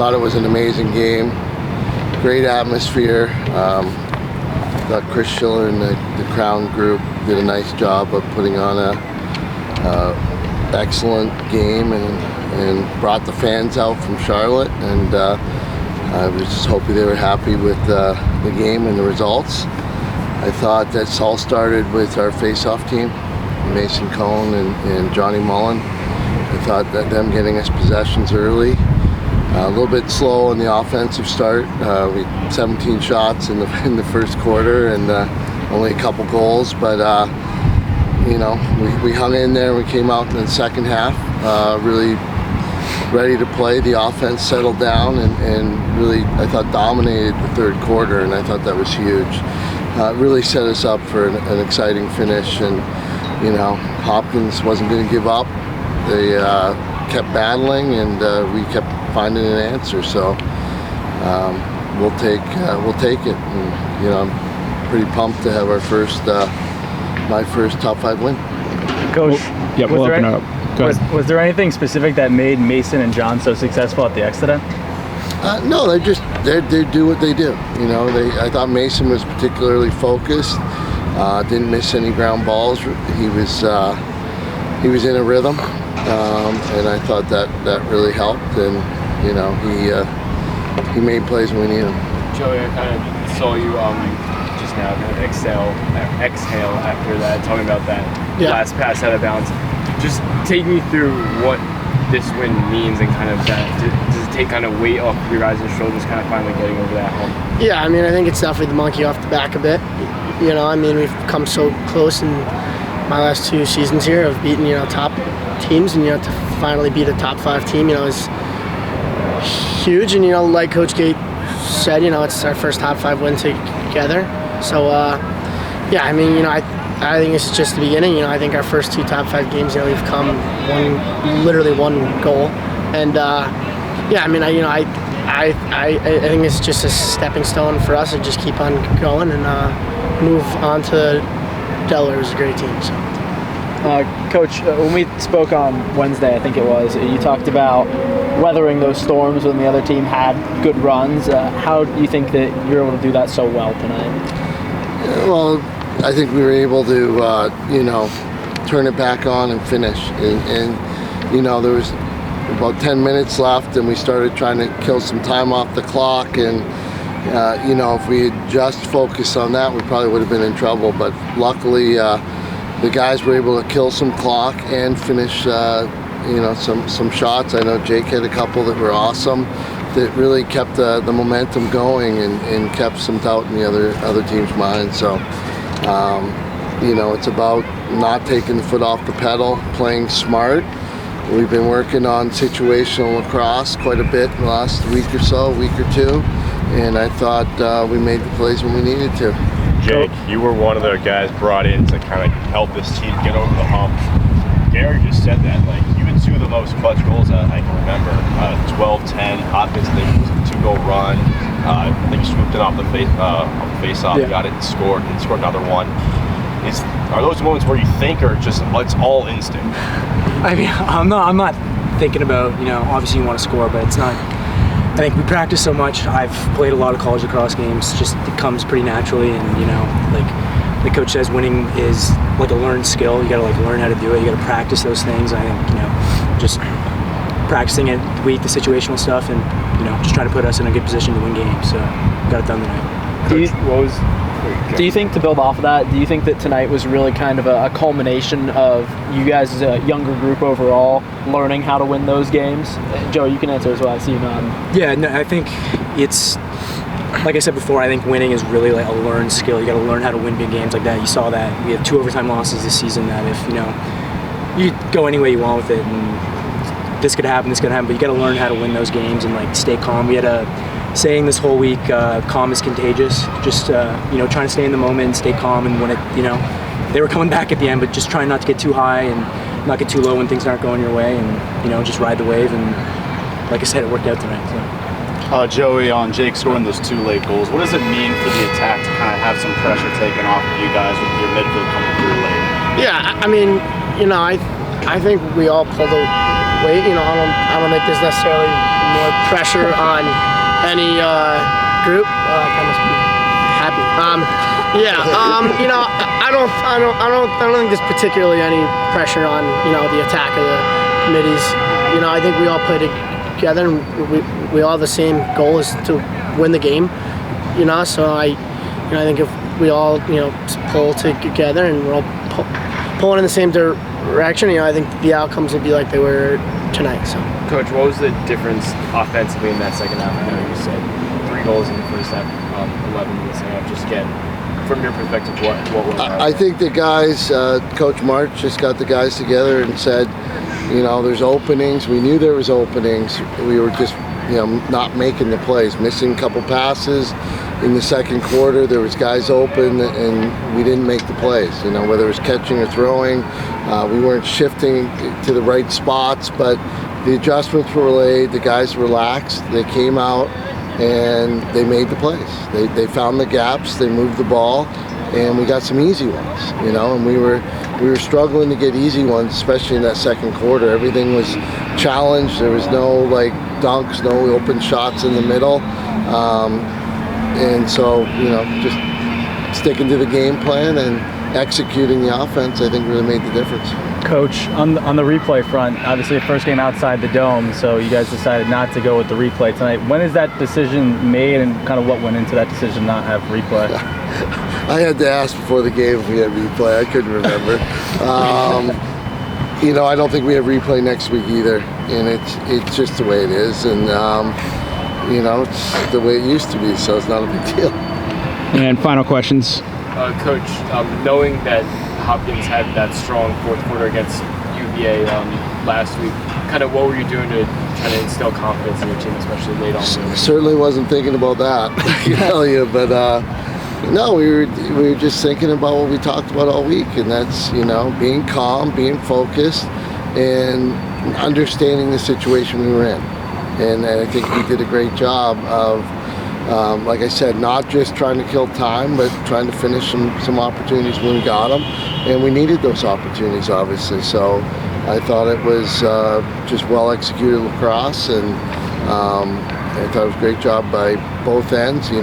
thought it was an amazing game. Great atmosphere. Thought Chris Schiller and the Crown group did a nice job of putting on a excellent game and brought the fans out from Charlotte. And I was just hoping they were happy with the game and the results. I thought that all started with our face-off team, Mason Cohn and Johnny Mullen. I thought that them getting us possessions early. A little bit slow in the offensive start. We had 17 shots in the first quarter and only a couple goals, but we hung in there. We came out in the second half really ready to play. The offense settled down and really, I thought, dominated the third quarter, and I thought that was huge. It really set us up for an exciting finish, and Hopkins wasn't going to give up. They kept battling, and we kept finding an answer. So we'll take it. And, I'm pretty pumped to have our my first top 5 win. Coach, we'll open it up. Go ahead. Was there anything specific that made Mason and John so successful at the X today? No, they do what they do. I thought Mason was particularly focused. Didn't miss any ground balls. He was in a rhythm, and I thought that really helped. And he made plays when we needed him. Joey, I kind of saw you just now kind of exhale after that, talking about that last pass out of bounds. Just take me through what this win means and kind of that. Does it take kind of weight off your guys' shoulders, kind of finally getting over that hump? Yeah, I think it's definitely the monkey off the back a bit. We've come so close in my last 2 seasons here of beating top teams, and to finally beat a top 5 team is huge. And like Coach Gait said, it's our first top 5 win together. So I think it's just the beginning. I think our first 2 top 5 games, we've come literally one goal, and I think it's just a stepping stone for us to just keep on going and move on to Delaware, who's a great team. So. Coach, when we spoke on Wednesday, I think it was, you talked about weathering those storms when the other team had good runs. How do you think that you're able to do that so well tonight? Well, I think we were able to, turn it back on and finish. And there was about 10 minutes left, and we started trying to kill some time off the clock. And, if we had just focused on that, we probably would have been in trouble. But luckily, the guys were able to kill some clock and finish, some shots. I know Jake had a couple that were awesome, that really kept the momentum going and kept some doubt in the other team's mind. So. It's about not taking the foot off the pedal, playing smart. We've been working on situational lacrosse quite a bit in the last week or 2, and I thought we made the plays when we needed to. Jake, you were one of the guys brought in to kind of help this team get over the hump. Gary just said that, you had 2 of the most clutch goals that I can remember. 12-10, Hopkins, I think it was a 2-goal run. I think you swooped it off the face-off, got it and scored another one. Are those moments where you think, or just it's all instinct? I'm not thinking about, obviously you want to score, but it's not. I think we practice so much. I've played a lot of college lacrosse games. Just it comes pretty naturally, and like the coach says, winning is like a learned skill. You got to learn how to do it. You got to practice those things. I think just practicing it, the situational stuff, and just try to put us in a good position to win games. So got it done tonight. Do you think, to build off of that, do you think that tonight was really kind of a culmination of you guys as a younger group overall learning how to win those games? Joe, you can answer as well. I see you nodding. Yeah, no, I think it's, like I said before, I think winning is really a learned skill. You got to learn how to win big games like that. You saw that. We had 2 overtime losses this season that if, you go any way you want with it, and this could happen, but you got to learn how to win those games and stay calm. We had a saying this whole week, calm is contagious. Just trying to stay in the moment and stay calm, and when they were coming back at the end, but just trying not to get too high and not get too low when things aren't going your way, and just ride the wave. And like I said, it worked out tonight. So. Joey, on Jake scoring those 2 late goals, what does it mean for the attack to kind of have some pressure taken off of you guys with your midfield coming through late? Yeah, I think we all pulled a weight. I don't think there's necessarily more pressure on any group. I must be happy. I don't think there's particularly any pressure on the attack of the middies. I think we all play together, and we all have the same goal is to win the game. So I think if we all pull together and we're all pulling in the same direction, I think the outcomes would be like they were tonight. So, Coach, what was the difference offensively in that second half? I know you said 3 goals in the first half, 11 in the second half. Just get from your perspective, what was that? I think the guys, Coach March just got the guys together and said, there's openings. We knew there was openings. We were just, not making the plays, missing a couple passes in the second quarter. There was guys open, and we didn't make the plays. Whether it was catching or throwing, we weren't shifting to the right spots. But the adjustments were laid. The guys relaxed. They came out and they made the plays. They found the gaps. They moved the ball, and we got some easy ones. And we were struggling to get easy ones, especially in that second quarter. Everything was challenged. There was no dunks, no open shots in the middle. And so, just sticking to the game plan and executing the offense, I think really made the difference. Coach, on the replay front, obviously the first game outside the Dome, so you guys decided not to go with the replay tonight. When is that decision made, and kind of what went into that decision not have replay? I had to ask before the game if we had replay. I couldn't remember. I don't think we have replay next week either, and it's just the way it is, and it's the way it used to be, so it's not a big deal. And final questions. Coach, knowing that Hopkins had that strong fourth quarter against UVA last week, kind of what were you doing to try to instill confidence in your team, especially late on? Certainly wasn't thinking about that, I can tell you, but no, we were just thinking about what we talked about all week, and that's being calm, being focused, and understanding the situation we were in. And I think we did a great job of, like I said, not just trying to kill time, but trying to finish some opportunities when we got them. And we needed those opportunities, obviously. So I thought it was just well-executed lacrosse, and I thought it was a great job by both ends. You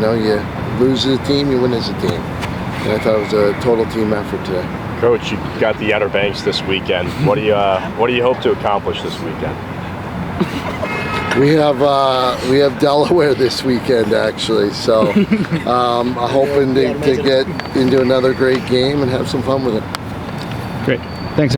lose as a team, you win as a team. And I thought it was a total team effort today. Coach, you got the Outer Banks this weekend. What do you hope to accomplish this weekend? We have Delaware this weekend, actually, so I'm hoping to get into another great game and have some fun with it. Great. Thanks.